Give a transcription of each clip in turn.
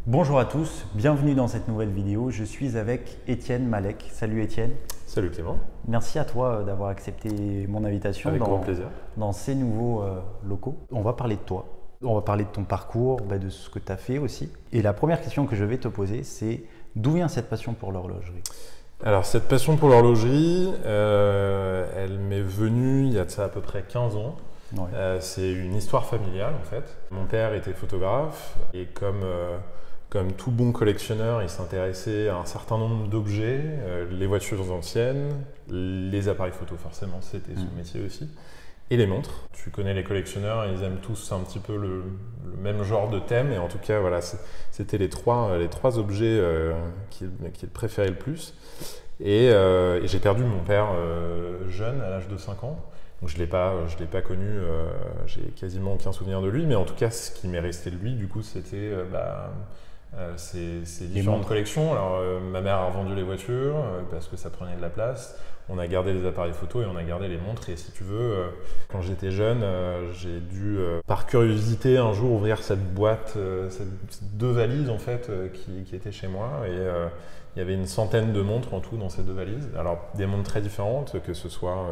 Bonjour à tous, bienvenue dans cette nouvelle vidéo. Je suis avec Étienne Malek. Salut Étienne. Salut Clément. Merci à toi d'avoir accepté mon invitation Avec grand plaisir. Dans ces nouveaux locaux. On va parler de toi, on va parler de ton parcours, de ce que tu as fait aussi. Et la première question que je vais te poser, c'est d'où vient cette passion pour l'horlogerie? Alors cette passion pour l'horlogerie, elle m'est venue il y a de ça à peu près 15 ans. Ouais. C'est une histoire familiale en fait. Mon père était photographe et comme tout bon collectionneur, il s'intéressait à un certain nombre d'objets, les voitures anciennes, les appareils photo forcément, c'était son métier aussi, et les montres. Tu connais les collectionneurs, ils aiment tous un petit peu le même genre de thème, et en tout cas voilà, c'était les trois objets qu'il préférait le plus. Et j'ai perdu mon père jeune, à l'âge de 5 ans. Donc je l'ai pas connu, j'ai quasiment aucun souvenir de lui, mais en tout cas ce qui m'est resté de lui, du coup, c'était ces différentes collections. Alors ma mère a revendu les voitures parce que ça prenait de la place. On a gardé les appareils photo et on a gardé les montres. Et si tu veux, quand j'étais jeune, j'ai dû, par curiosité, un jour ouvrir cette boîte, ces deux valises en fait, qui étaient chez moi. Et il y avait une centaine de montres en tout dans ces deux valises. Alors des montres très différentes, que ce soit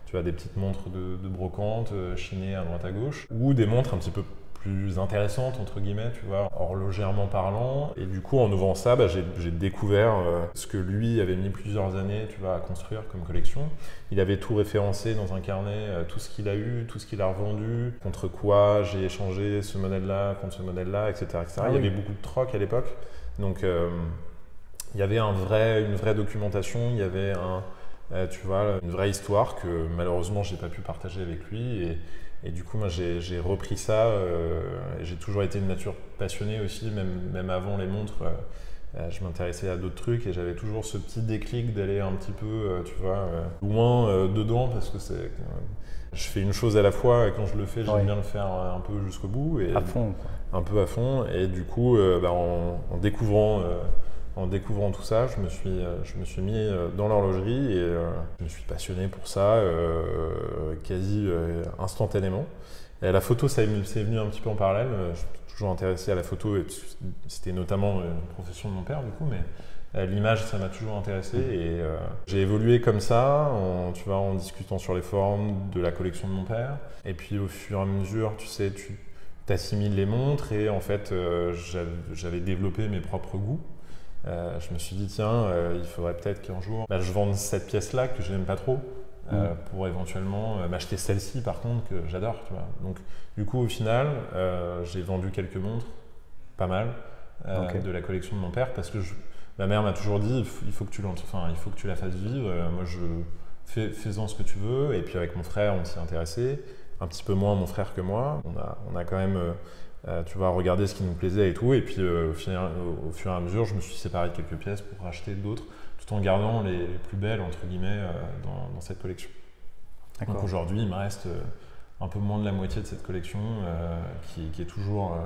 tu as des petites montres de brocante, chinées à droite à gauche, ou des montres un petit peu plus intéressantes, entre guillemets, tu vois, horlogèrement parlant. Et du coup, en ouvrant ça, j'ai découvert ce que lui avait mis plusieurs années, tu vois, à construire comme collection. Il avait tout référencé dans un carnet, tout ce qu'il a eu, tout ce qu'il a revendu, contre quoi j'ai échangé ce modèle-là contre ce modèle-là, etc. etc. Il y avait beaucoup de troc à l'époque. Donc, il y avait une vraie documentation, il y avait tu vois, une vraie histoire que malheureusement j'ai pas pu partager avec lui et du coup moi j'ai repris ça. J'ai toujours été une nature passionnée aussi, même avant les montres. Je m'intéressais à d'autres trucs et j'avais toujours ce petit déclic d'aller un petit peu, tu vois, loin dedans parce que je fais une chose à la fois et quand je le fais, j'aime bien le faire un peu jusqu'au bout. Et à fond, quoi. Un peu à fond. Et du coup, en découvrant tout ça, je me suis mis dans l'horlogerie et je me suis passionné pour ça quasi instantanément. Et la photo, c'est venu un petit peu en parallèle. Je suis toujours intéressé à la photo et c'était notamment une profession de mon père du coup, mais l'image, ça m'a toujours intéressé et j'ai évolué comme ça, tu vois, en discutant sur les forums de la collection de mon père. Et puis au fur et à mesure, tu sais, tu t'assimiles les montres et en fait, j'avais développé mes propres goûts. Je me suis dit, tiens, il faudrait peut-être qu'un jour je vende cette pièce-là que je n'aime pas trop pour éventuellement m'acheter celle-ci par contre que j'adore. Tu vois. Donc, du coup, au final, j'ai vendu quelques montres, pas mal, de la collection de mon père parce que ma mère m'a toujours dit, il faut que tu la fasses vivre. Moi, fais-en ce que tu veux. Et puis, avec mon frère, on s'y intéressait. Un petit peu moins mon frère que moi. On a quand même. Tu vas regarder ce qui nous plaisait et tout, et puis au fur et à mesure, je me suis séparé de quelques pièces pour racheter d'autres, tout en gardant les plus belles, entre guillemets, dans cette collection. Donc aujourd'hui, il me reste un peu moins de la moitié de cette collection qui est toujours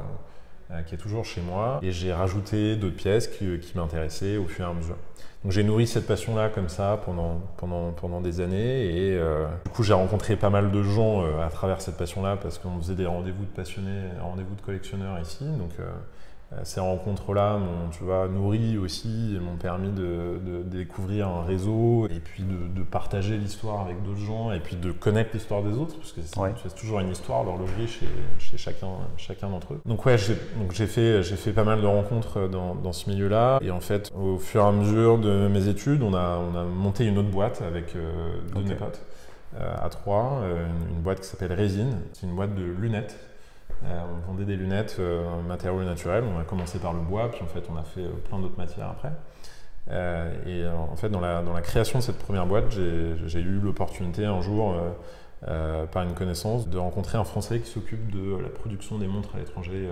chez moi, et j'ai rajouté d'autres pièces qui m'intéressaient au fur et à mesure. Donc j'ai nourri cette passion-là comme ça pendant des années et du coup j'ai rencontré pas mal de gens à travers cette passion-là parce qu'on faisait des rendez-vous de passionnés, rendez-vous de collectionneurs ici. Donc ces rencontres-là m'ont, tu vois, nourri aussi et m'ont permis de découvrir un réseau et puis de partager l'histoire avec d'autres gens et puis de connaître l'histoire des autres parce que c'est toujours une histoire d'horlogerie chez chacun d'entre eux. Donc ouais, j'ai fait pas mal de rencontres dans ce milieu-là et en fait au fur et à mesure de mes études, on a monté une autre boîte avec deux de mes potes à trois, une boîte qui s'appelle Résine, c'est une boîte de lunettes. On vendait des lunettes matériaux naturels. On a commencé par le bois, puis en fait on a fait plein d'autres matières après. Et en fait dans la création de cette première boîte, j'ai eu l'opportunité un jour, par une connaissance, de rencontrer un Français qui s'occupe de la production des montres à l'étranger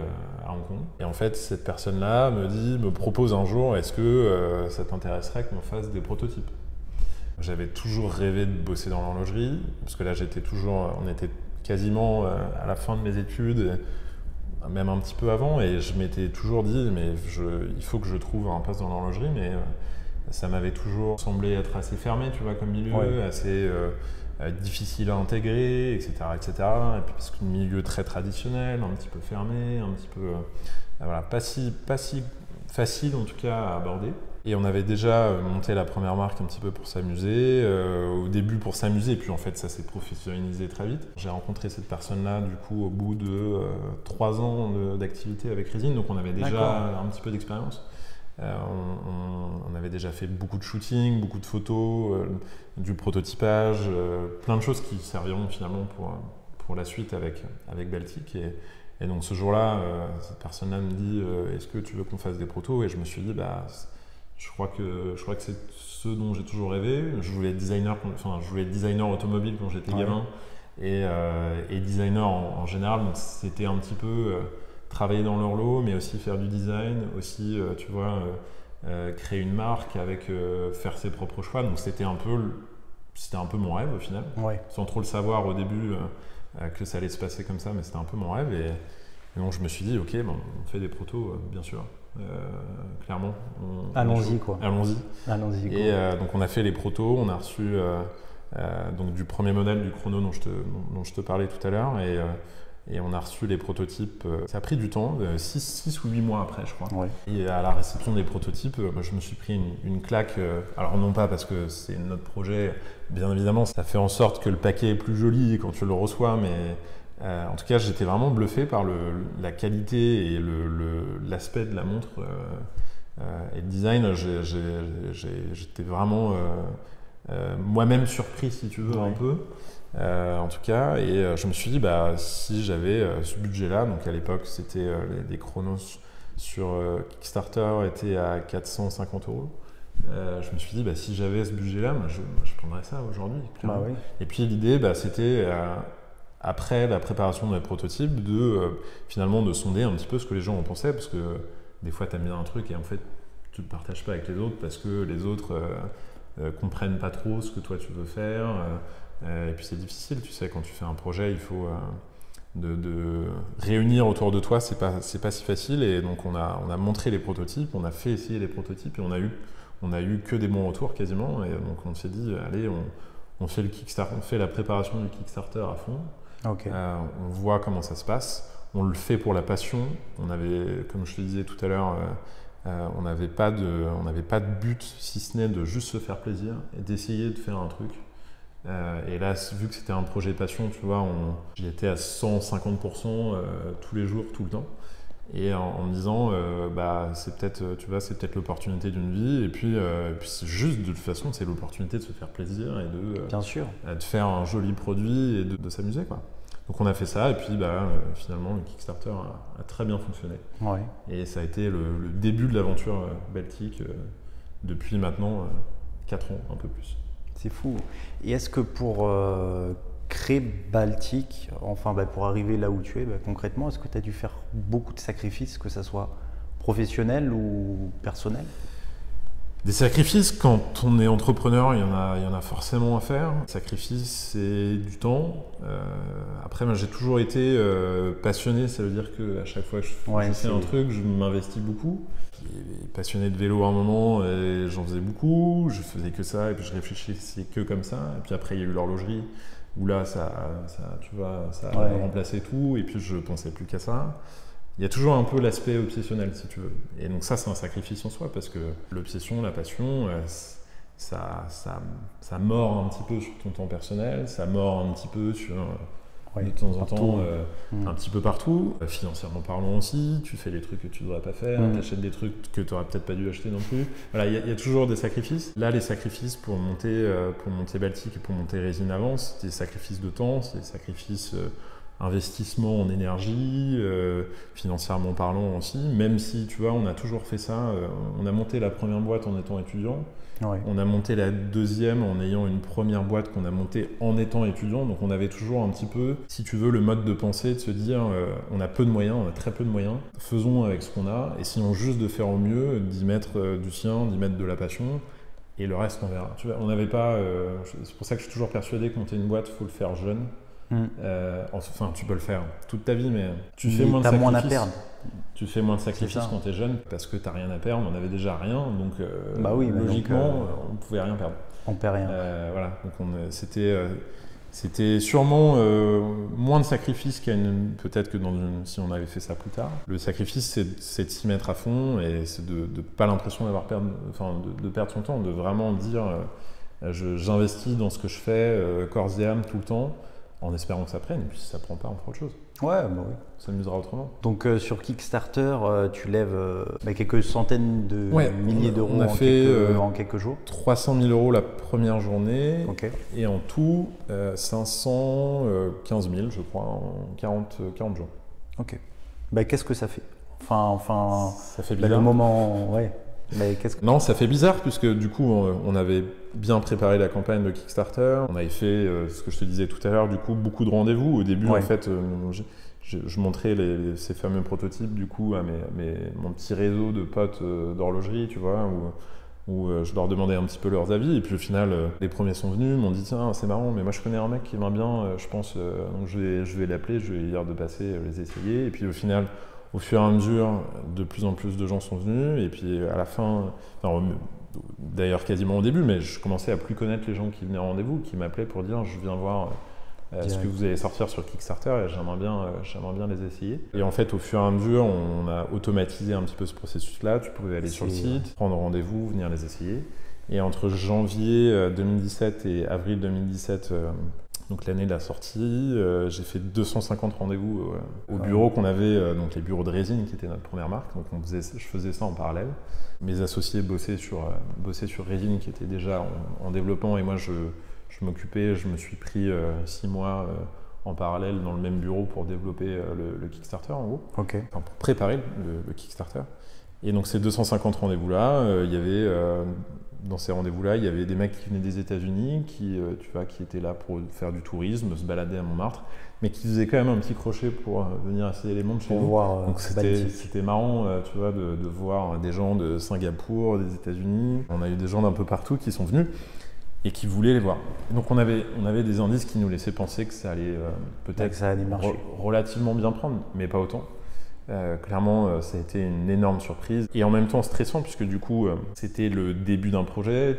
à Hong Kong. Et en fait cette personne-là me propose un jour, est-ce que ça t'intéresserait qu'on fasse des prototypes? J'avais toujours rêvé de bosser dans l'horlogerie, parce que là on était quasiment à la fin de mes études, même un petit peu avant, et je m'étais toujours dit, mais il faut que je trouve un poste dans l'horlogerie, mais ça m'avait toujours semblé être assez fermé, tu vois, comme milieu, assez difficile à intégrer, etc., etc. Et puis parce que milieu très traditionnel, un petit peu fermé, un petit peu voilà, pas si facile en tout cas à aborder. Et on avait déjà monté la première marque un petit peu pour s'amuser, au début pour s'amuser, et puis en fait ça s'est professionnalisé très vite. J'ai rencontré cette personne-là du coup au bout de 3 ans d'activité avec Résine, donc on avait déjà un petit peu d'expérience. On avait déjà fait beaucoup de shooting, beaucoup de photos, du prototypage, plein de choses qui serviront finalement pour la suite avec Baltic. Et donc ce jour-là, cette personne-là me dit est-ce que tu veux qu'on fasse des protos? Et je me suis dit je crois que c'est ce dont j'ai toujours rêvé. Je voulais être designer automobile quand j'étais gamin et designer en général. Donc c'était un petit peu travailler dans l'horloge, mais aussi faire du design, aussi tu vois créer une marque avec faire ses propres choix. Donc c'était un peu mon rêve au final, sans trop le savoir au début que ça allait se passer comme ça, mais c'était un peu mon rêve. Et donc je me suis dit ok, bon, on fait des protos bien sûr. Clairement. Allons-y quoi. Allons-y. Allons-y. Et donc on a fait les protos, on a reçu donc du premier modèle du chrono dont je te parlais tout à l'heure et on a reçu les prototypes. Ça a pris du temps, 6 ou 8 mois après je crois. Ouais. Et à la réception des prototypes, je me suis pris une claque. Alors non pas parce que c'est notre projet, bien évidemment, ça fait en sorte que le paquet est plus joli quand tu le reçois, mais en tout cas, j'étais vraiment bluffé par la qualité et l'aspect de la montre et le design. J'étais vraiment moi-même surpris, si tu veux, un peu. En tout cas, et je me suis dit, si j'avais ce budget-là, donc à l'époque, c'était des chronos sur Kickstarter étaient à 450 €. Je me suis dit, si j'avais ce budget-là, je prendrais ça aujourd'hui. Oui. Et puis l'idée, c'était après la préparation de mes prototypes, finalement de sonder un petit peu ce que les gens en pensaient, parce que des fois tu aimes bien un truc et en fait tu ne le partages pas avec les autres parce que les autres comprennent pas trop ce que toi tu veux faire, et puis c'est difficile, tu sais, quand tu fais un projet, il faut de réunir autour de toi, c'est pas si facile. Et donc on a montré les prototypes, on a fait essayer les prototypes et on a eu que des bons retours quasiment, et donc on s'est dit allez, on fait le Kickstarter, on fait la préparation du Kickstarter à fond. On voit comment ça se passe, on le fait pour la passion. On avait, comme je te disais tout à l'heure, on n'avait pas de but si ce n'est de juste se faire plaisir et d'essayer de faire un truc. Et là, vu que c'était un projet passion, tu vois, j'y étais à 150% tous les jours, tout le temps. Et en me disant, c'est peut-être l'opportunité d'une vie. Et puis c'est juste, de toute façon, c'est l'opportunité de se faire plaisir et Bien sûr. de faire un joli produit et de s'amuser, quoi. Donc on a fait ça, et puis finalement le Kickstarter a très bien fonctionné. Ouais. Et ça a été le début de l'aventure Baltic depuis maintenant 4 ans, un peu plus. C'est fou. Et est-ce que pour créer Baltic, enfin pour arriver là où tu es, concrètement, est-ce que tu as dû faire beaucoup de sacrifices, que ça soit professionnel ou personnel? Des sacrifices, quand on est entrepreneur, il y en a forcément à faire. Sacrifice, c'est du temps. Après, moi, j'ai toujours été passionné, ça veut dire qu'à chaque fois que je fais un truc, je m'investis beaucoup. Passionné de vélo à un moment, et j'en faisais beaucoup, je faisais que ça, et puis je réfléchissais que comme ça. Et puis après, il y a eu l'horlogerie, où là, ça a remplacé tout, et puis je pensais plus qu'à ça. Il y a toujours un peu l'aspect obsessionnel, si tu veux. Et donc ça, c'est un sacrifice en soi, parce que l'obsession, la passion, ça mord un petit peu sur ton temps personnel, ça mord un petit peu sur, de temps en temps, un petit peu partout. Financièrement parlant aussi, tu fais des trucs que tu ne devrais pas faire, tu achètes des trucs que tu n'aurais peut-être pas dû acheter non plus. Voilà, il y a toujours des sacrifices. Là, les sacrifices pour monter Baltic et pour monter Résine Avance, c'est des sacrifices de temps, c'est des sacrifices investissement en énergie, financièrement parlant aussi, même si, tu vois, on a toujours fait ça. On a monté la première boîte en étant étudiant. Ouais. On a monté la deuxième en ayant une première boîte qu'on a montée en étant étudiant. Donc on avait toujours un petit peu, si tu veux, le mode de pensée de se dire on a peu de moyens, on a très peu de moyens, faisons avec ce qu'on a, essayons juste de faire au mieux, d'y mettre du sien, d'y mettre de la passion, et le reste on verra. Tu vois, on n'avait pas, c'est pour ça que je suis toujours persuadé que monter une boîte, il faut le faire jeune. Enfin, tu peux le faire toute ta vie, mais tu fais moins de sacrifices. Moins à perdre. Tu fais moins de sacrifices quand tu es jeune parce que tu n'as rien à perdre. On n'avait déjà rien, donc logiquement, on ne pouvait rien perdre. On perd rien. Voilà. Donc c'était C'était sûrement moins de sacrifice peut-être que si on avait fait ça plus tard. Le sacrifice, c'est de s'y mettre à fond et c'est de pas l'impression de perdre son temps, de vraiment dire j'investis dans ce que je fais corps et âme tout le temps, en espérant que ça prenne. Et puis si ça prend pas, on fera autre chose. Ouais, bah oui. On s'amusera autrement. Donc sur Kickstarter, tu lèves quelques centaines de milliers d'euros en quelques jours. 300 000 euros la première journée, Okay. Et en tout 515 000 je crois en 40 jours. Ok. Qu'est-ce que ça fait? Enfin, ça fait bizarre. Le moment, ouais. Non, ça fait bizarre puisque du coup on avait bien préparé la campagne de Kickstarter. On avait fait ce que je te disais tout à l'heure, du coup beaucoup de rendez-vous. Au début en fait, je montrais ces fameux prototypes du coup à mon petit réseau de potes d'horlogerie, tu vois, où je leur demandais un petit peu leurs avis. Et puis au final, les premiers sont venus, m'ont dit tiens c'est marrant, mais moi je connais un mec qui aimerait bien, je pense, donc je vais l'appeler, je vais lui dire de passer les essayer. Et puis au final, au fur et à mesure, de plus en plus de gens sont venus, et puis à la fin, d'ailleurs quasiment au début, mais je commençais à plus connaître les gens qui venaient en rendez-vous, qui m'appelaient pour dire je viens voir ce que vous allez sortir sur Kickstarter et j'aimerais bien les essayer. Et en fait, au fur et à mesure, on a automatisé un petit peu ce processus-là. Tu pouvais aller sur le site, prendre rendez-vous, venir les essayer. Et entre janvier 2017 et avril 2017, donc l'année de la sortie, j'ai fait 250 rendez-vous au bureau qu'on avait, donc les bureaux de résine qui étaient notre première marque. Donc je faisais ça en parallèle. Mes associés bossaient sur résine qui était déjà en développement et moi je m'occupais, je me suis pris 6 mois en parallèle dans le même bureau pour développer le Kickstarter en gros. Okay. Enfin, pour préparer le Kickstarter. Et donc ces 250 rendez-vous-là, il y avait dans ces rendez-vous-là, il y avait des mecs qui venaient des États-Unis, qui étaient là pour faire du tourisme, se balader à Montmartre, mais qui faisaient quand même un petit crochet pour venir essayer les montres chez nous. Donc c'était marrant, tu vois, de voir des gens de Singapour, des États-Unis. On a eu des gens d'un peu partout qui sont venus et qui voulaient les voir. Donc on avait des indices qui nous laissaient penser que ça allait peut-être relativement bien prendre, mais pas autant. Clairement, ça a été une énorme surprise et en même temps stressant puisque du coup, c'était le début d'un projet.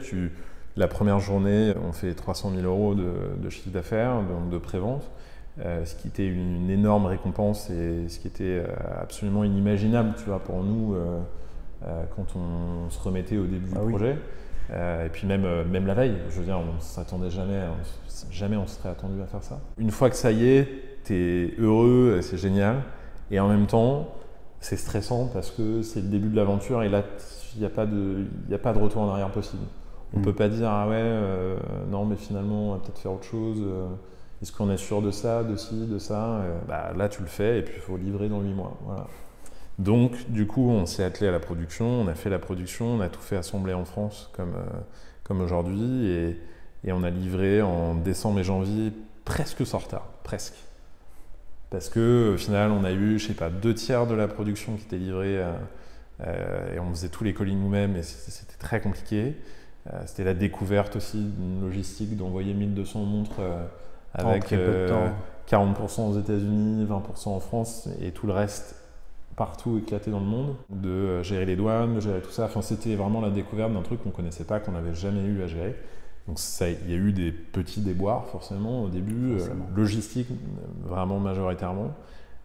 La première journée, on fait 300 000 euros de chiffre d'affaires, donc de prévente, ce qui était une énorme récompense et ce qui était absolument inimaginable, tu vois, pour nous quand on se remettait au début du projet. Et puis même la veille, je veux dire, on s'attendait jamais on serait attendu à faire ça. Une fois que ça y est, t'es heureux, c'est génial. Et en même temps, c'est stressant parce que c'est le début de l'aventure et là, il n'y a pas de retour en arrière possible. On ne peut pas dire ah ouais, non mais finalement on va peut-être faire autre chose. Est-ce qu'on est sûr de ça, de ci, de ça? Là tu le fais et puis il faut livrer dans 8 mois. Voilà. Donc du coup on s'est attelé à la production, on a fait la production, on a tout fait assembler en France comme aujourd'hui et on a livré en décembre et janvier presque sans retard, presque. Parce que au final, on a eu, je sais pas, 2/3 de la production qui était livrée et on faisait tous les colis nous-mêmes et c'était très compliqué. C'était la découverte aussi d'une logistique d'envoyer 1200 montres avec 40% aux États-Unis, 20% en France et tout le reste partout éclaté dans le monde, de gérer les douanes, de gérer tout ça. Enfin, c'était vraiment la découverte d'un truc qu'on connaissait pas, qu'on n'avait jamais eu à gérer. Donc il y a eu des petits déboires forcément au début, logistique vraiment majoritairement,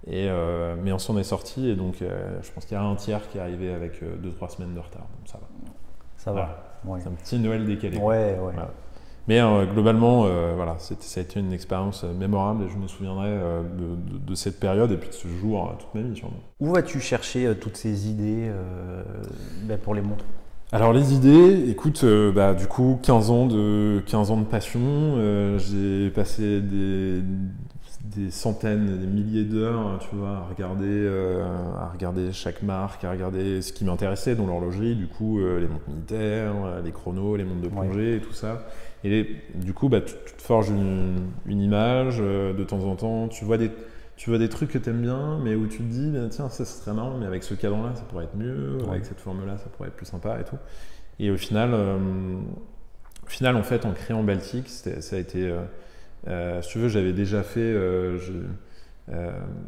mais on s'en est sorti et donc je pense qu'il y a un tiers qui est arrivé avec 2-3 semaines de retard, donc ça va. Ça va. Ouais. C'est un petit Noël décalé. Ouais. Voilà. Mais globalement, voilà, ça a été une expérience mémorable et je me souviendrai de cette période et puis de ce jour toute ma vie sûrement. Où vas-tu chercher toutes ces idées pour les montres? Alors les idées, écoute, du coup 15 ans de passion, j'ai passé des centaines, des milliers d'heures, tu vois, à regarder chaque marque, à regarder ce qui m'intéressait dans l'horlogerie, du coup les montres militaires, les chronos, les montres de plongée et tout ça. Et du coup, tu te forges une image, de temps en temps, tu vois des trucs que tu aimes bien, mais où tu te dis, tiens, ça serait marrant, mais avec ce cadran-là, ça pourrait être mieux, avec cette forme-là, ça pourrait être plus sympa et tout. Et au final, en fait, en créant Baltic, ça a été, si tu veux, j'avais déjà fait, je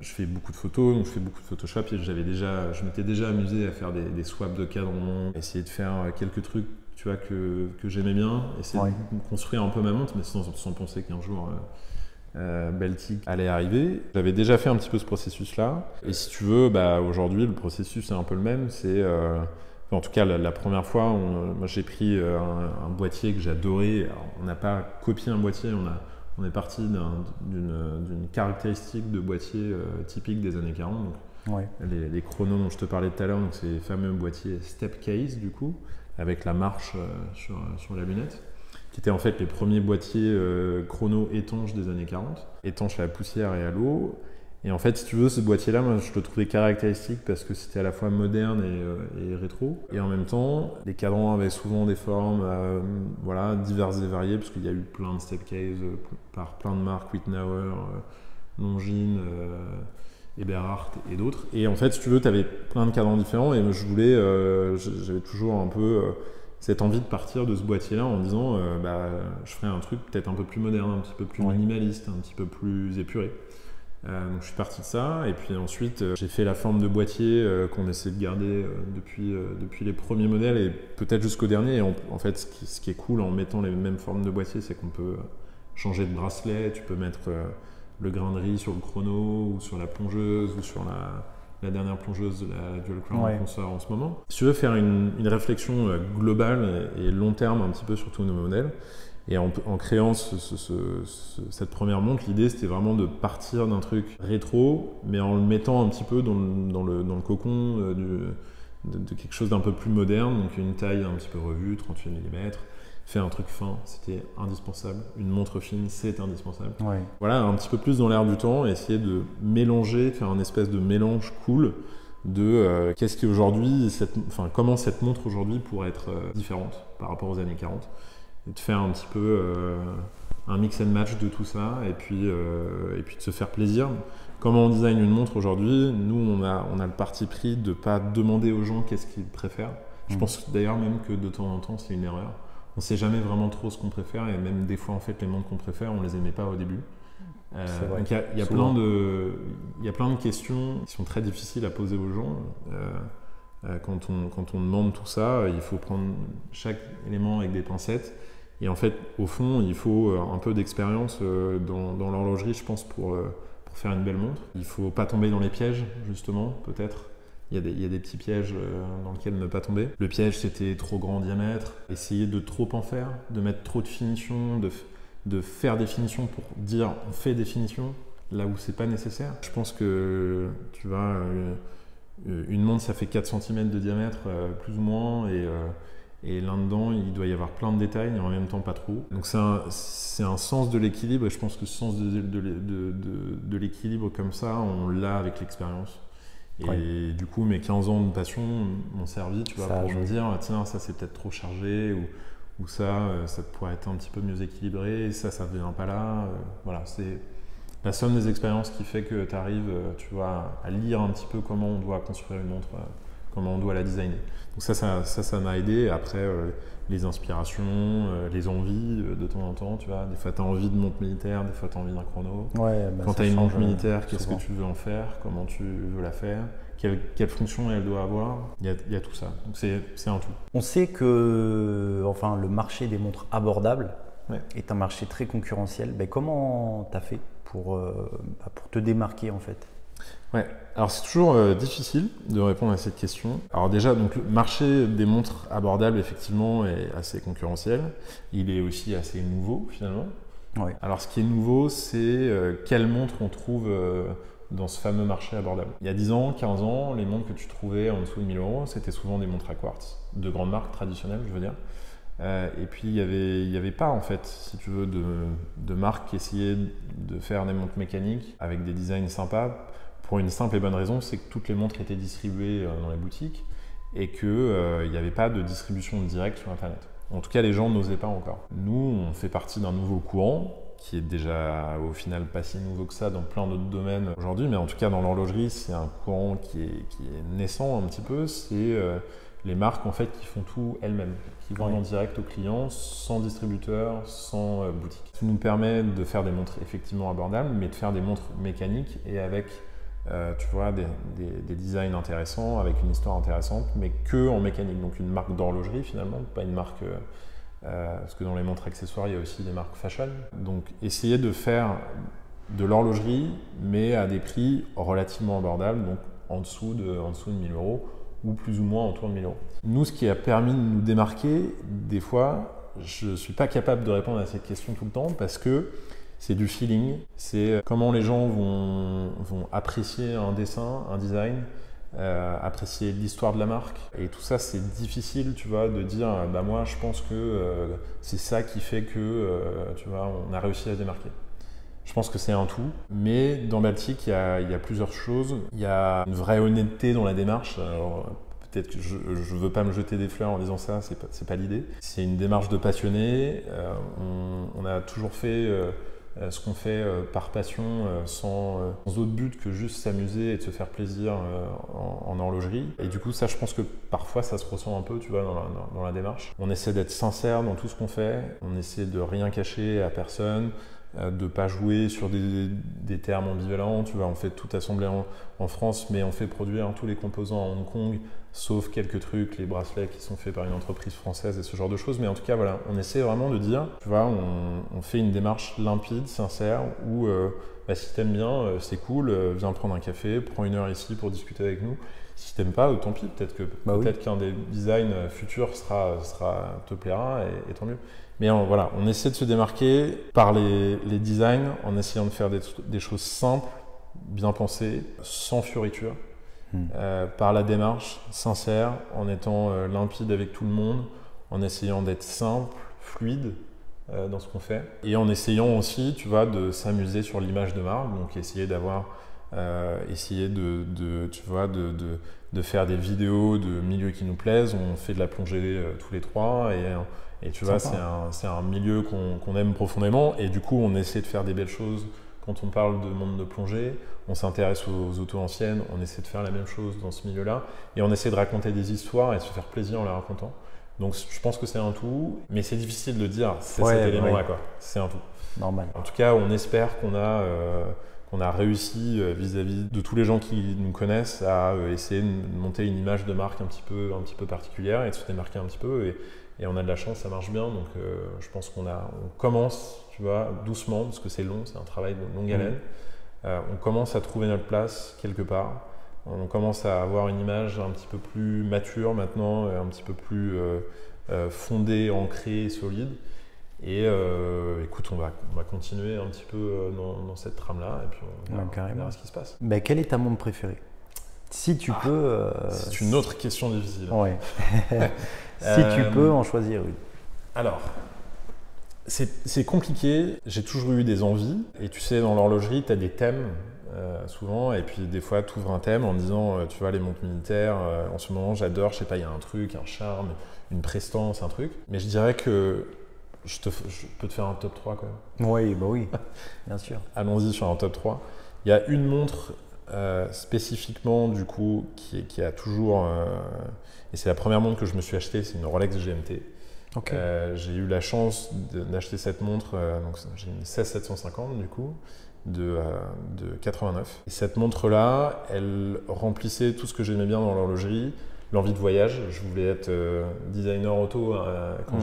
fais beaucoup de photos, donc je fais beaucoup de Photoshop, et je m'étais déjà amusé à faire des swaps de cadran, essayer de faire quelques trucs tu vois, que j'aimais bien, essayer de construire un peu ma montre, mais sans penser qu'un jour Baltic allait arriver. J'avais déjà fait un petit peu ce processus-là, et si tu veux, aujourd'hui le processus est un peu le même. C'est en tout cas la première fois, moi j'ai pris un boîtier que j'adorais. Alors, on n'a pas copié un boîtier, on est parti d'une caractéristique de boîtier typique des années 40. Donc, les chronos dont je te parlais tout à l'heure, donc ces fameux boîtiers step case du coup, avec la marche sur la lunette, qui étaient en fait les premiers boîtiers chrono étanches des années 40, étanches à la poussière et à l'eau. Et en fait, si tu veux, ce boîtier-là, moi, je le trouvais caractéristique parce que c'était à la fois moderne et rétro. Et en même temps, les cadrans avaient souvent des formes diverses et variées, parce qu'il y a eu plein de step case par plein de marques, Wittnauer, Longines, Eberhardt et d'autres. Et en fait, si tu veux, tu avais plein de cadrans différents, et j'avais toujours un peu cette envie de partir de ce boîtier-là en disant je ferais un truc peut-être un peu plus moderne, un petit peu plus minimaliste, un petit peu plus épuré. Donc je suis parti de ça, et puis ensuite j'ai fait la forme de boîtier qu'on essaie de garder depuis les premiers modèles et peut-être jusqu'au dernier. Et en fait, ce qui est cool en mettant les mêmes formes de boîtier, c'est qu'on peut changer de bracelet. Tu peux mettre le grain de riz sur le chrono ou sur la plongeuse ou sur la dernière plongeuse de la Dual Crown qu'on sort en ce moment. Si tu veux faire une réflexion globale et long terme un petit peu sur tous nos modèles, et en créant cette première montre, l'idée c'était vraiment de partir d'un truc rétro, mais en le mettant un petit peu dans le cocon de quelque chose d'un peu plus moderne, donc une taille un petit peu revue, 38 mm, faire un truc fin, c'était indispensable. Une montre fine, c'est indispensable. Voilà, un petit peu plus dans l'air du temps, et essayer de mélanger, faire un espèce de mélange cool de qu'est-ce qui aujourd'hui, comment cette montre aujourd'hui pourrait être différente par rapport aux années 40. Et de faire un petit peu un mix and match de tout ça, et puis de se faire plaisir. Comment on design une montre aujourd'hui, nous on a le parti pris de ne pas demander aux gens qu'est-ce qu'ils préfèrent. Je pense d'ailleurs même que de temps en temps c'est une erreur. On ne sait jamais vraiment trop ce qu'on préfère, et même des fois en fait les montres qu'on préfère on les aimait pas au début. Donc il y a plein de questions qui sont très difficiles à poser aux gens. Quand on demande tout ça, il faut prendre chaque élément avec des pincettes. Et en fait, au fond, il faut un peu d'expérience dans l'horlogerie, je pense, pour faire une belle montre. Il ne faut pas tomber dans les pièges, justement, peut-être. Il y a des petits pièges dans lesquels ne pas tomber. Le piège, c'était trop grand diamètre, essayer de trop en faire, de mettre trop de finitions, de faire des finitions pour dire on fait des finitions là où c'est pas nécessaire. Je pense que, tu vois, une montre, ça fait 4 cm de diamètre, plus ou moins, et là-dedans, il doit y avoir plein de détails, mais en même temps pas trop. Donc c'est un sens de l'équilibre, et je pense que ce sens de l'équilibre comme ça, on l'a avec l'expérience. Et du coup, mes 15 ans de passion m'ont servi, tu vois, pour me dire, tiens, ça c'est peut-être trop chargé, ou ça pourrait être un petit peu mieux équilibré, ça ne vient pas là. Voilà, c'est la somme des expériences qui fait que tu arrives, tu vois, à lire un petit peu comment on doit construire une montre, comment on doit la designer. Donc ça m'a aidé. Après, les inspirations, les envies de temps en temps, tu vois. Des fois, tu as envie de montre militaire, des fois, tu as envie d'un chrono. Quand tu as une montre militaire, qu'est-ce que tu veux en faire? Comment tu veux la faire? Quelle fonction elle doit avoir? Il y a tout ça. Donc c'est un tout. On sait que le marché des montres abordables est un marché très concurrentiel. Comment tu as fait pour te démarquer en fait? Alors c'est toujours difficile de répondre à cette question. Alors déjà, donc, le marché des montres abordables effectivement est assez concurrentiel. Il est aussi assez nouveau finalement. Alors ce qui est nouveau, c'est quelles montres on trouve dans ce fameux marché abordable. Il y a 10 ans, 15 ans, les montres que tu trouvais en dessous de 1000 €, c'était souvent des montres à quartz, de grandes marques traditionnelles, je veux dire. Et puis il y avait pas en fait, si tu veux, de marques qui essayaient de faire des montres mécaniques avec des designs sympas, pour une simple et bonne raison, c'est que toutes les montres étaient distribuées dans les boutiques et qu'il n'y avait pas de distribution directe sur Internet. En tout cas, les gens n'osaient pas encore. Nous, on fait partie d'un nouveau courant qui est déjà au final pas si nouveau que ça dans plein d'autres domaines aujourd'hui, mais en tout cas dans l'horlogerie, c'est un courant qui est naissant un petit peu. C'est les marques en fait qui font tout elles-mêmes, qui vendent en direct aux clients, sans distributeur, sans boutique. Ça nous permet de faire des montres effectivement abordables, mais de faire des montres mécaniques et avec tu vois, des designs intéressants, avec une histoire intéressante, mais que en mécanique. Donc une marque d'horlogerie finalement, pas une marque... parce que dans les montres accessoires, il y a aussi des marques fashion. Donc essayer de faire de l'horlogerie, mais à des prix relativement abordables, donc en dessous de 1000 euros, ou plus ou moins autour de 1000 euros. Nous, ce qui a permis de nous démarquer, des fois, je ne suis pas capable de répondre à cette question tout le temps, parce que c'est du feeling, c'est comment les gens vont apprécier un dessin, un design, apprécier l'histoire de la marque. Et tout ça, c'est difficile, tu vois, de dire, bah moi, je pense que c'est ça qui fait que, tu vois, on a réussi à se démarquer. Je pense que c'est un tout, mais dans Baltic, il y a plusieurs choses. Il y a une vraie honnêteté dans la démarche. Alors, peut-être que je ne veux pas me jeter des fleurs en disant ça, c'est pas l'idée. C'est une démarche de passionné. On a toujours fait ce qu'on fait par passion, sans autre but que juste s'amuser et de se faire plaisir en horlogerie. Et du coup, ça, je pense que parfois, ça se ressent un peu, tu vois, dans la démarche. On essaie d'être sincère dans tout ce qu'on fait. On essaie de rien cacher à personne, de ne pas jouer sur des termes ambivalents. Tu vois, on fait tout assembler en France, mais on fait produire tous les composants à Hong Kong, sauf quelques trucs, les bracelets qui sont faits par une entreprise française et ce genre de choses. Mais en tout cas, voilà, on essaie vraiment de dire, tu vois, on fait une démarche limpide, sincère, où bah, si t'aimes bien, c'est cool, viens prendre un café, prends une heure ici pour discuter avec nous. Si t'aimes pas, tant pis, peut-être qu'un des designs futurs te plaira et tant mieux. Mais voilà, on essaie de se démarquer par les designs en essayant de faire des choses simples, bien pensées, sans fioriture, par la démarche sincère, en étant limpide avec tout le monde, en essayant d'être simple, fluide dans ce qu'on fait, et en essayant aussi, tu vois, de s'amuser sur l'image de marque, donc essayer tu vois, de faire des vidéos de milieux qui nous plaisent. On fait de la plongée tous les trois et tu vois, c'est un milieu qu'on aime profondément, et du coup on essaie de faire des belles choses. Quand on parle de monde de plongée, on s'intéresse aux autos anciennes, on essaie de faire la même chose dans ce milieu-là, et on essaie de raconter des histoires et de se faire plaisir en les racontant. Donc je pense que c'est un tout, mais c'est difficile de dire c'est cet élément-là, quoi. C'est un tout. Normal. En tout cas, on espère qu'on a réussi vis-à-vis de tous les gens qui nous connaissent à essayer de monter une image de marque un petit peu particulière et de se démarquer un petit peu. Et on a de la chance, ça marche bien. Donc je pense on commence, tu vois, doucement, parce que c'est long, c'est un travail de longue haleine. On commence à trouver notre place quelque part. On commence à avoir une image un petit peu plus mature maintenant, un petit peu plus fondée, ancrée, solide. Et écoute, on va continuer un petit peu dans cette trame-là, et puis on verra ce qui se passe. Ben, quel est ta montre préférée? Si tu peux... C'est une autre question difficile. Ouais. Si tu peux en choisir une. Alors, c'est compliqué. J'ai toujours eu des envies. Et tu sais, dans l'horlogerie, tu as des thèmes souvent. Et puis des fois, tu ouvres un thème en disant, tu vois, les montres militaires, en ce moment, j'adore, je sais pas, il y a un truc, un charme, une prestance, un truc. Mais je dirais que je peux te faire un top 3 quand même. Oui, bah oui, bien sûr. Allons-y sur un top 3. Il y a une montre spécifiquement, du coup, qui a toujours... et c'est la première montre que je me suis achetée, c'est une Rolex GMT. Okay. J'ai eu la chance d'acheter cette montre, donc j'ai une 16750 du coup, de 89. Et cette montre-là, elle remplissait tout ce que j'aimais bien dans l'horlogerie, l'envie de voyage. Je voulais être designer auto quand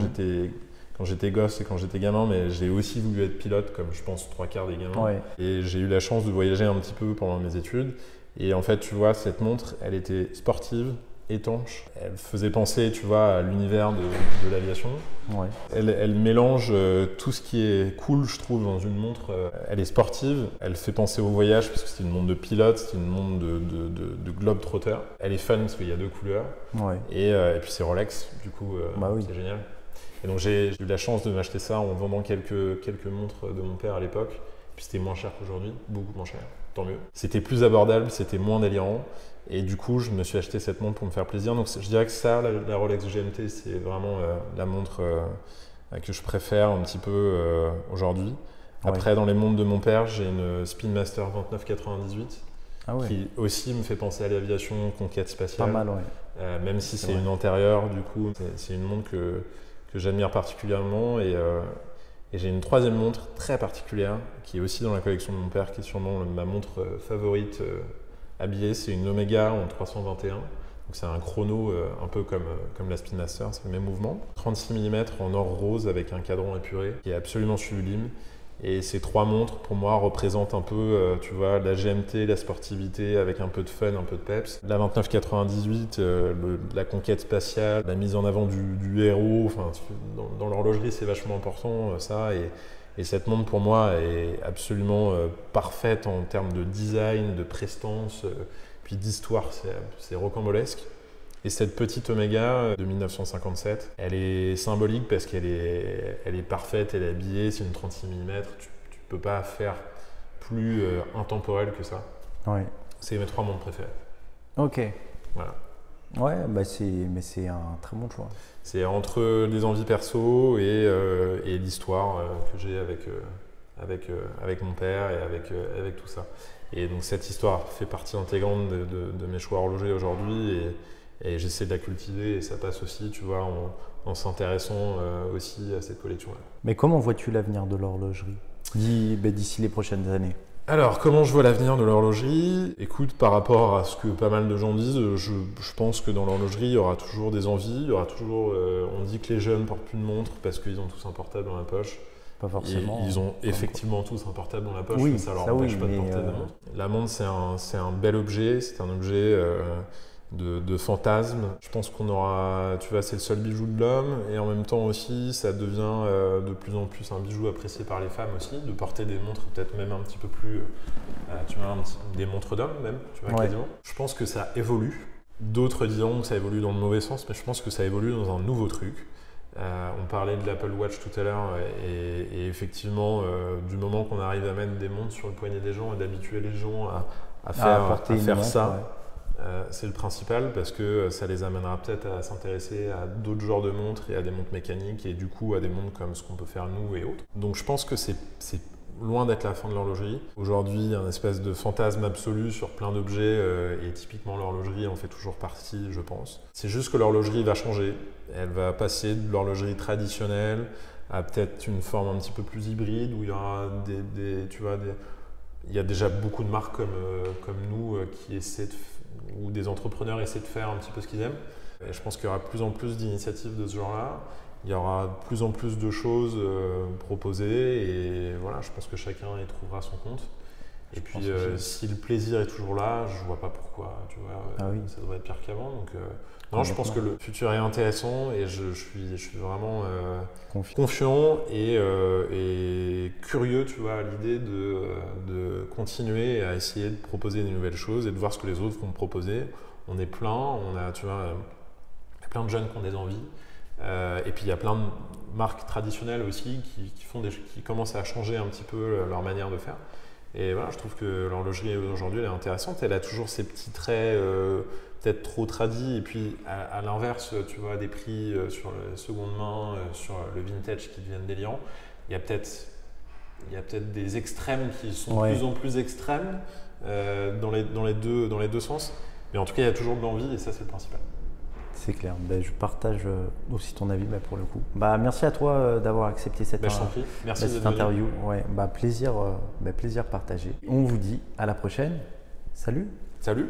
j'étais gosse et quand j'étais gamin, mais j'ai aussi voulu être pilote, comme je pense 3/4 des gamins. Ouais. Et j'ai eu la chance de voyager un petit peu pendant mes études. Et en fait, tu vois, cette montre, elle était sportive, étanche. Elle faisait penser, tu vois, à l'univers de l'aviation. Ouais. Elle mélange tout ce qui est cool, je trouve, dans une montre. Elle est sportive, elle fait penser au voyage, parce que c'est une montre de pilote, c'est une montre de globe-trotter. Elle est fun, parce qu'il y a 2 couleurs. Ouais. Et puis c'est Rolex, du coup, c'est génial. Et donc j'ai eu la chance de m'acheter ça en vendant quelques montres de mon père à l'époque. Puis c'était moins cher qu'aujourd'hui, beaucoup moins cher, tant mieux. C'était plus abordable, c'était moins délirant. Et du coup, je me suis acheté cette montre pour me faire plaisir. Donc je dirais que ça, la Rolex GMT, c'est vraiment la montre que je préfère un petit peu aujourd'hui. Après, ouais. Dans les montres de mon père, j'ai une Spin Master 2998 qui aussi me fait penser à l'aviation, conquête spatiale. Pas mal, ouais. Même si c'est une antérieure, du coup, c'est une montre que j'admire particulièrement. Et j'ai une 3e montre très particulière qui est aussi dans la collection de mon père, qui est sûrement ma montre favorite habillé. C'est une Omega en 321. Donc c'est un chrono un peu comme la Speedmaster, c'est le même mouvement. 36 mm en or rose avec un cadran épuré qui est absolument sublime. Et ces 3 montres, pour moi, représentent un peu, tu vois, la GMT, la sportivité, avec un peu de fun, un peu de peps. La 2998, la conquête spatiale, la mise en avant du héros, enfin, dans l'horlogerie, c'est vachement important, ça. Et cette montre, pour moi, est absolument parfaite en termes de design, de prestance, puis d'histoire, c'est rocambolesque. Et cette petite Omega de 1957, elle est symbolique parce qu'elle est parfaite, elle est habillée, c'est une 36 mm, tu peux pas faire plus intemporel que ça. Ouais. C'est mes 3 montres préférées. Ok. Voilà. Ouais, mais c'est un très bon choix. C'est entre les envies perso et l'histoire que j'ai avec mon père et avec tout ça. Et donc cette histoire fait partie intégrante de mes choix horlogers aujourd'hui. Et j'essaie de la cultiver et ça passe aussi, tu vois, en s'intéressant aussi à cette collection-là. Mais comment vois-tu l'avenir de l'horlogerie d'ici les prochaines années? Alors, comment je vois l'avenir de l'horlogerie? Écoute, par rapport à ce que pas mal de gens disent, je pense que dans l'horlogerie, il y aura toujours des envies, il y aura toujours... on dit que les jeunes portent plus de montres parce qu'ils ont tous un portable dans la poche. Pas forcément. Ils ont effectivement tous un portable dans la poche, oui, mais ça leur empêche pas de porter des montres. La montre, c'est un bel objet, c'est un objet... de fantasme. Je pense qu'on aura, tu vois, c'est le seul bijou de l'homme et en même temps aussi, ça devient de plus en plus un bijou apprécié par les femmes aussi, de porter des montres peut-être même un petit peu plus, tu vois, des montres d'hommes même, tu vois, quasiment. Je pense que ça évolue. D'autres diront que ça évolue dans le mauvais sens, mais je pense que ça évolue dans un nouveau truc. On parlait de l'Apple Watch tout à l'heure et effectivement, du moment qu'on arrive à mettre des montres sur le poignet des gens et d'habituer les gens à faire ça, ouais. C'est le principal parce que ça les amènera peut-être à s'intéresser à d'autres genres de montres et à des montres mécaniques et du coup à des montres comme ce qu'on peut faire nous et autres. Donc je pense que c'est loin d'être la fin de l'horlogerie. Aujourd'hui, il y a un espèce de fantasme absolu sur plein d'objets et typiquement l'horlogerie en fait toujours partie, je pense. C'est juste que l'horlogerie va changer. Elle va passer de l'horlogerie traditionnelle à peut-être une forme un petit peu plus hybride où il y aura il y a déjà beaucoup de marques comme nous qui essaient ou des entrepreneurs essaient de faire un petit peu ce qu'ils aiment. Et je pense qu'il y aura de plus en plus d'initiatives de ce genre-là. Il y aura de plus en plus de choses proposées et voilà, je pense que chacun y trouvera son compte. Et puis si le plaisir est toujours là, je vois pas pourquoi, tu vois, ça devrait être pire qu'avant. Donc non, je pense que le futur est intéressant et je suis vraiment confiant et curieux, tu vois, à l'idée de continuer à essayer de proposer des nouvelles choses et de voir ce que les autres vont me proposer. On est plein, on a, tu vois, plein de jeunes qui ont des envies. Et puis il y a plein de marques traditionnelles aussi qui commencent à changer un petit peu leur manière de faire. Et voilà, je trouve que l'horlogerie aujourd'hui elle est intéressante. Elle a toujours ces petits traits peut-être trop tradis. Et puis à l'inverse, tu vois, des prix sur la seconde main, sur le vintage qui deviennent délirants. Il y a peut-être des extrêmes qui sont de plus en plus extrêmes dans les deux sens. Mais en tout cas, il y a toujours de l'envie et ça, c'est le principal. C'est clair. Je partage aussi ton avis pour le coup. Merci à toi d'avoir accepté cette interview. Plaisir partagé. On vous dit à la prochaine. Salut. Salut.